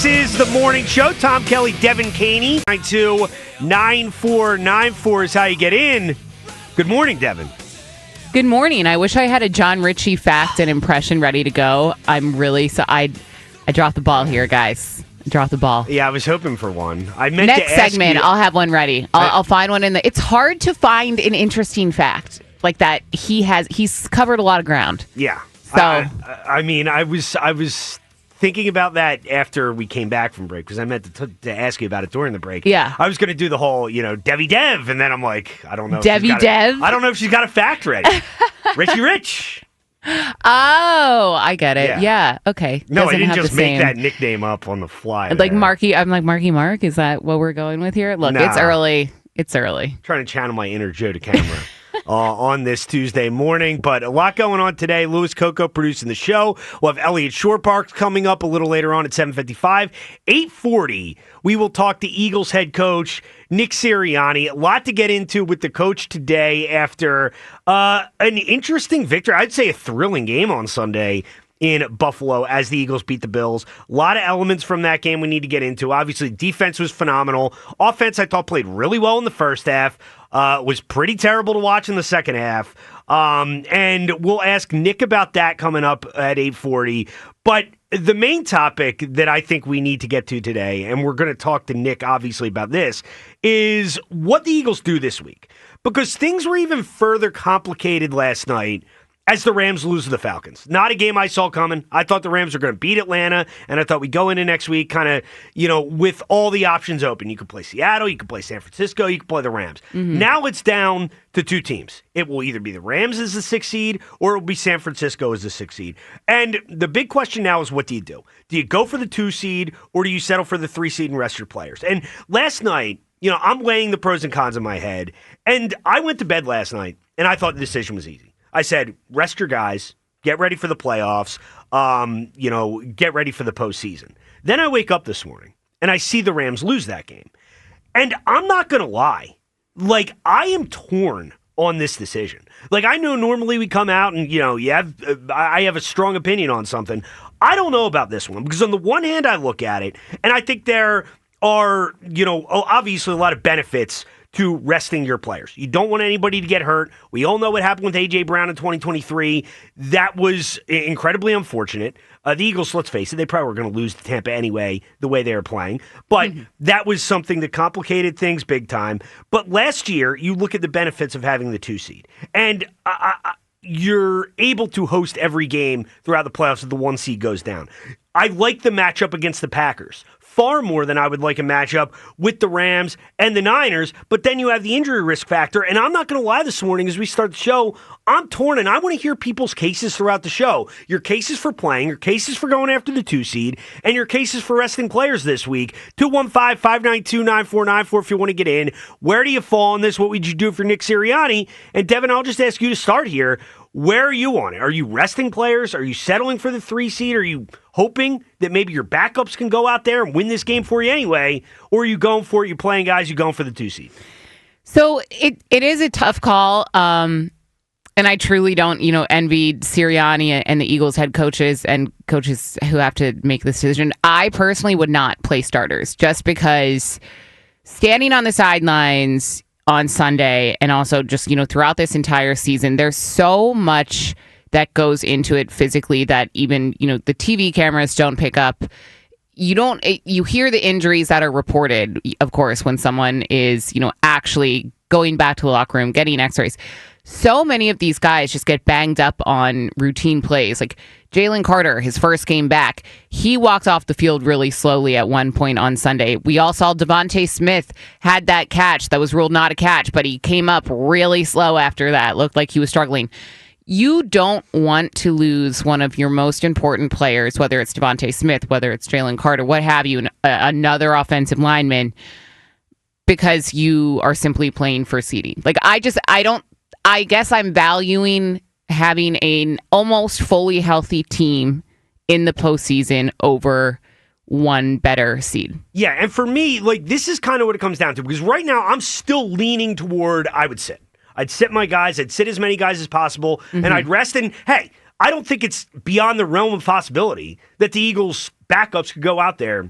This is the morning show. Tom Kelly, Devan, Kaney. 929-494 is how you get in. Good morning, Devan. Good morning. I wish I had a John Ritchie fact and impression ready to go. I dropped the ball here, guys. Dropped the ball. Yeah, I was hoping for one. I meant Next to ask segment, you, I'll have one ready. I'll find one in the. It's hard to find an interesting fact like that. He's covered a lot of ground. Yeah. So I was thinking about that after we came back from break because I meant to ask you about it during the break. Yeah. I was going to do the whole, Devi Dev, and then I'm like, I don't know. Devi Dev? I don't know if she's got a fact ready. Richie Rich. Oh, I get it. Yeah. Okay. No, Doesn't I didn't have just the make same. that nickname up on the fly. Like there. Marky. I'm like Marky Mark. Is that what we're going with here? Look, Nah. It's early. It's early. Trying to channel my inner Joe to camera. On this Tuesday morning, but a lot going on today. Louis Coco producing the show. We'll have Elliot Shorr-Parks coming up a little later on at 7:55. 8:40, we will talk to Eagles head coach Nick Sirianni. A lot to get into with the coach today after an interesting victory. I'd say a thrilling game on Sunday in Buffalo as the Eagles beat the Bills. A lot of elements from that game we need to get into. Obviously, defense was phenomenal. Offense, I thought, played really well in the first half. Was pretty terrible to watch in the second half. And we'll ask Nick about that coming up at 8:40. But the main topic that I think we need to get to today, and we're going to talk to Nick, obviously, about this, is what the Eagles do this week. Because things were even further complicated last night as the Rams lose to the Falcons. Not a game I saw coming. I thought the Rams were going to beat Atlanta, and I thought we'd go into next week kind of, with all the options open. You could play Seattle, you could play San Francisco, you could play the Rams. Mm-hmm. Now it's down to two teams. It will either be the Rams as the 6th seed, or it will be San Francisco as the 6th seed. And the big question now is, what do you do? Do you go for the 2 seed, or do you settle for the 3 seed and rest your players? And last night, I'm weighing the pros and cons in my head, and I went to bed last night, and I thought the decision was easy. I said, rest your guys, get ready for the playoffs, get ready for the postseason. Then I wake up this morning, and I see the Rams lose that game. And I'm not going to lie. I am torn on this decision. I know normally we come out and, I have a strong opinion on something. I don't know about this one, because on the one hand, I look at it, and I think there are, obviously a lot of benefits to resting your players. You don't want anybody to get hurt. We all know what happened with A.J. Brown in 2023. That was incredibly unfortunate. The Eagles, let's face it, they probably were going to lose to Tampa anyway, the way they were playing. But that was something that complicated things big time. But last year, you look at the benefits of having the 2 seed. And you're able to host every game throughout the playoffs if the 1 seed goes down. I like the matchup against the Packers far more than I would like a matchup with the Rams and the Niners, but then you have the injury risk factor, and I'm not going to lie this morning as we start the show, I'm torn, and I want to hear people's cases throughout the show. Your cases for playing, your cases for going after the 2 seed, and your cases for resting players this week. 215-592-9494 if you want to get in. Where do you fall on this? What would you do for Nick Sirianni? And Devan, I'll just ask you to start here. Where are you on it? Are you resting players? Are you settling for the 3 seed? Are you hoping that maybe your backups can go out there and win this game for you anyway? Or are you going for it? You're playing guys, you're going for the 2 seed? So it is a tough call. And I truly don't, envy Sirianni and the Eagles head coaches and coaches who have to make this decision. I personally would not play starters just because standing on the sidelines on Sunday and also just, throughout this entire season, there's so much that goes into it physically that even, the TV cameras don't pick up. You hear the injuries that are reported, of course, when someone is, actually going back to the locker room, getting x-rays. So many of these guys just get banged up on routine plays. Like Jalen Carter, his first game back, he walked off the field really slowly at one point on Sunday. We all saw Devontae Smith had that catch that was ruled not a catch, but he came up really slow after that. Looked like he was struggling. You don't want to lose one of your most important players, whether it's Devontae Smith, whether it's Jalen Carter, what have you, another offensive lineman, because you are simply playing for seeding. I guess I'm valuing having an almost fully healthy team in the postseason over one better seed. Yeah, and for me, this is kind of what it comes down to, because right now I'm still leaning toward I would sit. I'd sit my guys. I'd sit as many guys as possible, and I'd rest. And, hey, I don't think it's beyond the realm of possibility that the Eagles' backups could go out there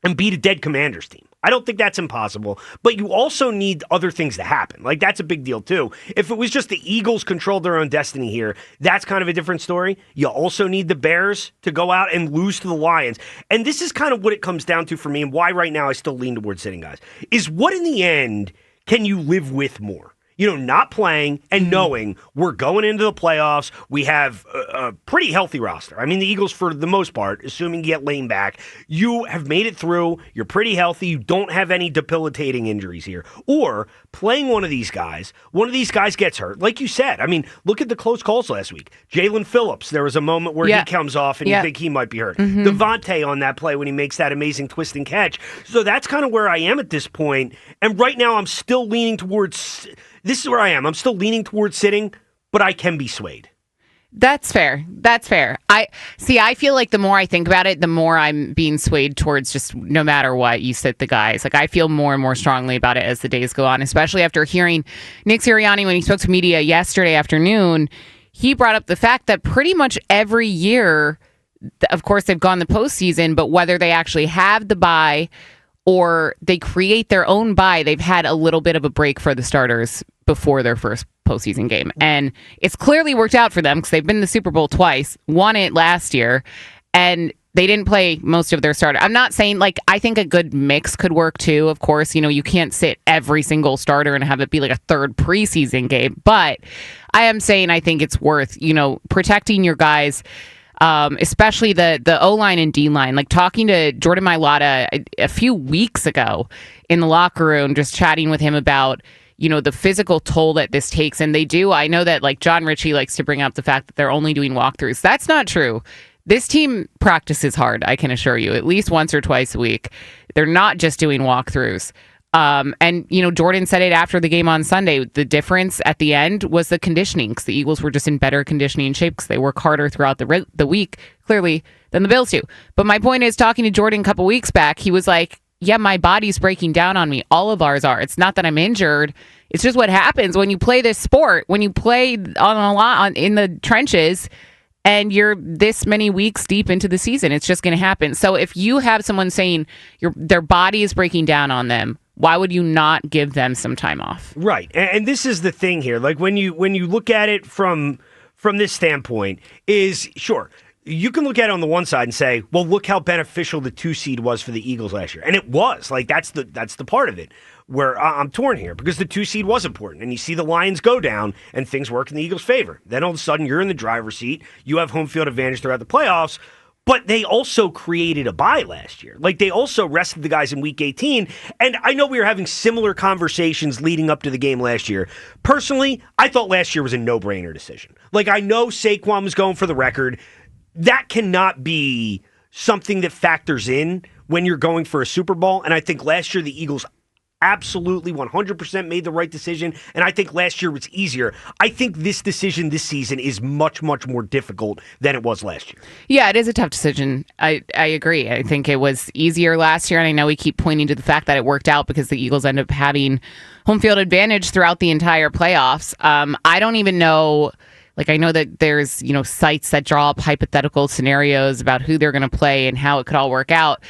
and beat a dead Commanders team. I don't think that's impossible, but you also need other things to happen. Like, that's a big deal, too. If it was just the Eagles controlled their own destiny here, that's kind of a different story. You also need the Bears to go out and lose to the Lions. And this is kind of what it comes down to for me, and why right now I still lean towards sitting guys, is what in the end can you live with more? Not playing and knowing we're going into the playoffs. We have a pretty healthy roster. I mean, the Eagles, for the most part, assuming you get Lane back, you have made it through. You're pretty healthy. You don't have any debilitating injuries here. Or playing one of these guys gets hurt. Like you said, I mean, look at the close calls last week. Jalen Phillips, there was a moment where he comes off and you think he might be hurt. Devontae on that play when he makes that amazing twist and catch. So that's kind of where I am at this point. And right now I'm still leaning towards... This is where I am. I'm still leaning towards sitting, but I can be swayed. That's fair. I feel like the more I think about it, the more I'm being swayed towards just no matter what, you sit the guys. Like, I feel more and more strongly about it as the days go on, especially after hearing Nick Sirianni when he spoke to media yesterday afternoon. He brought up the fact that pretty much every year, of course, they've gone the postseason, but whether they actually have the bye or they create their own bye, they've had a little bit of a break for the starters before their first postseason game. And it's clearly worked out for them because they've been to the Super Bowl twice, won it last year, and they didn't play most of their starters. I'm not saying, like, I think a good mix could work too. Of course, you can't sit every single starter and have it be like a third preseason game. But I am saying I think it's worth, protecting your guys, especially the O-line and D-line. Like, talking to Jordan Mailata a few weeks ago in the locker room, just chatting with him about, the physical toll that this takes. And they do. I know that, like, John Ritchie likes to bring up the fact that they're only doing walkthroughs. That's not true. This team practices hard, I can assure you, at least once or twice a week. They're not just doing walkthroughs. And Jordan said it after the game on Sunday. The difference at the end was the conditioning, because the Eagles were just in better conditioning shape because they work harder throughout the week, clearly, than the Bills do. But my point is, talking to Jordan a couple weeks back, he was like, yeah, my body's breaking down on me. All of ours are. It's not that I'm injured. It's just what happens when you play this sport, when you play in the trenches, and you're this many weeks deep into the season. It's just going to happen. So if you have someone saying their body is breaking down on them, why would you not give them some time off? Right. And this is the thing here. Like, when you look at it from this standpoint, is sure, you can look at it on the one side and say, well, look how beneficial the 2 seed was for the Eagles last year. And it was. Like, that's the part of it where I'm torn here, because the 2 seed was important. And you see the Lions go down and things work in the Eagles' favor. Then all of a sudden you're in the driver's seat. You have home field advantage throughout the playoffs. But they also created a bye last year. Like, they also rested the guys in Week 18. And I know we were having similar conversations leading up to the game last year. Personally, I thought last year was a no-brainer decision. Like, I know Saquon was going for the record. That cannot be something that factors in when you're going for a Super Bowl. And I think last year the Eagles absolutely 100% made the right decision. And I think last year was easier. I think this decision this season is much, much more difficult than it was last year. Yeah, it is a tough decision. I agree. I think it was easier last year. And I know we keep pointing to the fact that it worked out because the Eagles end up having home field advantage throughout the entire playoffs. I don't even know. Like, I know that there's, sites that draw up hypothetical scenarios about who they're going to play and how it could all work out.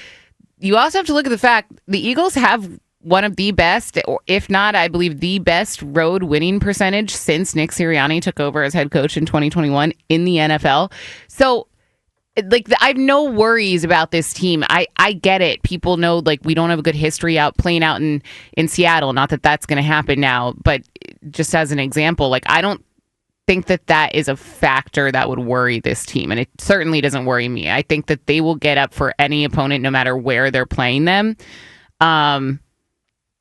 You also have to look at the fact the Eagles have one of the best, or if not, I believe the best road winning percentage since Nick Sirianni took over as head coach in 2021 in the NFL. So, like, I have no worries about this team. I get it. People know, like, we don't have a good history playing out in Seattle. Not that that's going to happen now, but just as an example, like, I don't think that is a factor that would worry this team, and it certainly doesn't worry me. I think that they will get up for any opponent no matter where they're playing them.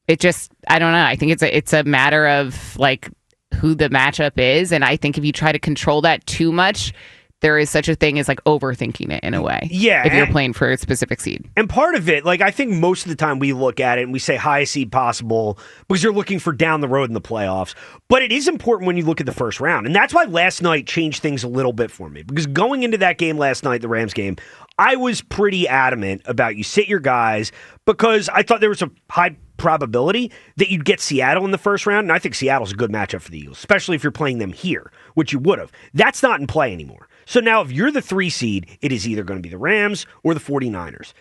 It just, I don't know. I think it's a matter of, like, who the matchup is, and I think if you try to control that too much, there is such a thing as, like, overthinking it in a way. Yeah. If you're playing for a specific seed. And part of it, like, I think most of the time we look at it and we say highest seed possible because you're looking for down the road in the playoffs. But it is important when you look at the first round. And that's why last night changed things a little bit for me. Because going into that game last night, the Rams game, I was pretty adamant about you sit your guys because I thought there was a high probability that you'd get Seattle in the first round. And I think Seattle's a good matchup for the Eagles, especially if you're playing them here, which you would have. That's not in play anymore. So now if you're the 3 seed, it is either going to be the Rams or the 49ers.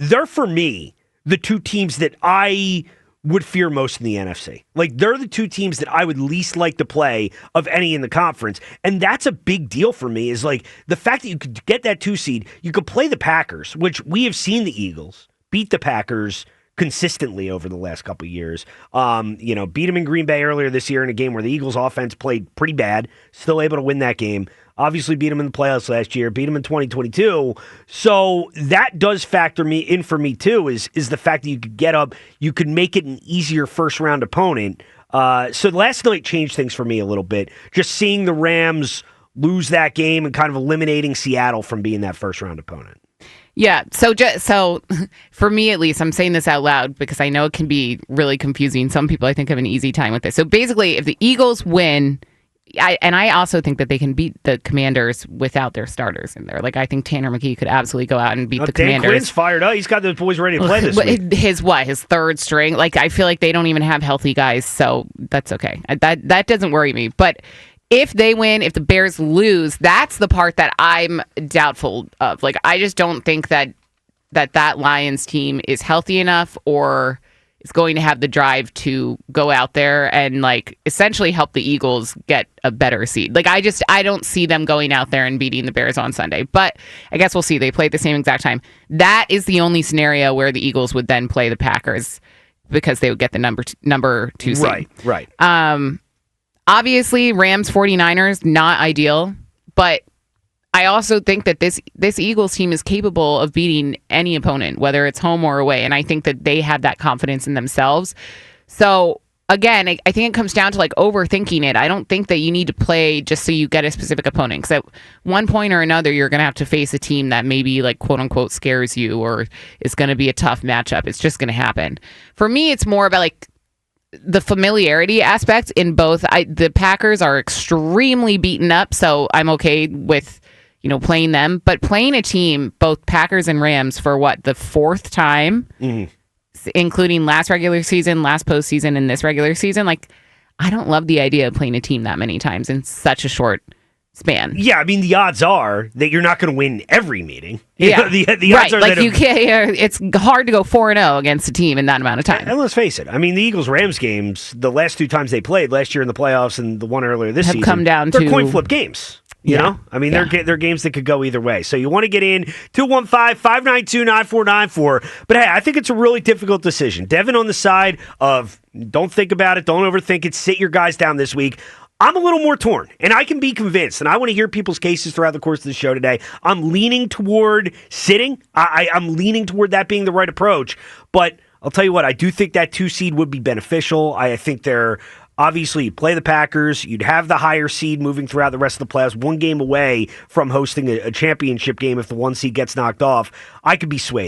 they're, for me, the two teams that I would fear most in the NFC. Like, they're the two teams that I would least like to play of any in the conference. And that's a big deal for me, is like the fact that you could get that 2 seed, you could play the Packers, which we have seen the Eagles beat the Packers consistently over the last couple of years. Beat them in Green Bay earlier this year in a game where the Eagles offense played pretty bad, still able to win that game. Obviously beat them in the playoffs last year, beat them in 2022. So that does factor in for me too, is the fact that you could get up, you could make it an easier first round opponent. So last night changed things for me a little bit. Just seeing the Rams lose that game and kind of eliminating Seattle from being that first round opponent. Yeah, so for me at least, I'm saying this out loud because I know it can be really confusing. Some people, I think, have an easy time with this. So basically, if the Eagles win, I also think that they can beat the Commanders without their starters in there. Like, I think Tanner McKee could absolutely go out and beat the Commanders. Dan Quinn's fired up. He's got the boys ready to play this week. His third string? Like, I feel like they don't even have healthy guys, so that's okay. That doesn't worry me. But if they win, if the Bears lose, that's the part that I'm doubtful of. Like, I just don't think that Lions team is healthy enough or is going to have the drive to go out there and, like, essentially help the Eagles get a better seed. Like, I don't see them going out there and beating the Bears on Sunday. But I guess we'll see. They play at the same exact time. That is the only scenario where the Eagles would then play the Packers because they would get the number 2 seed. Right. Obviously, Rams 49ers, not ideal, but I also think that this Eagles team is capable of beating any opponent, whether it's home or away, and I think that they have that confidence in themselves. So, again, I think it comes down to, like, overthinking it. I don't think that you need to play just so you get a specific opponent, because at one point or another, you're going to have to face a team that maybe, like, quote-unquote scares you or is going to be a tough matchup. It's just going to happen. For me, it's more about, like, the familiarity aspect in both. The Packers are extremely beaten up, so I'm okay with, playing them. But playing a team, both Packers and Rams, for the 4th time, including last regular season, last postseason, and this regular season, like, I don't love the idea of playing a team that many times in such a short span. Yeah, I mean, the odds are that you're not going to win every meeting. Yeah, the right. odds are like, that you can't. It's hard to go 4-0 against a team in that amount of time. And let's face it. I mean, the Eagles-Rams games, the last 2 times they played, last year in the playoffs and the one earlier this season, come down they're to coin flip games. You know? I mean, they're games that could go either way. So you want to get in 215-592-9494. But hey, I think it's a really difficult decision. Devan on the side of don't think about it, don't overthink it, sit your guys down this week. I'm a little more torn, and I can be convinced, and I want to hear people's cases throughout the course of the show today. I'm leaning toward sitting. I'm leaning toward that being the right approach. But I'll tell you what, I do think that 2 seed would be beneficial. I think they're obviously, you play the Packers, you'd have the higher seed moving throughout the rest of the playoffs, 1 game away from hosting a championship game if the 1 seed gets knocked off. I could be swayed.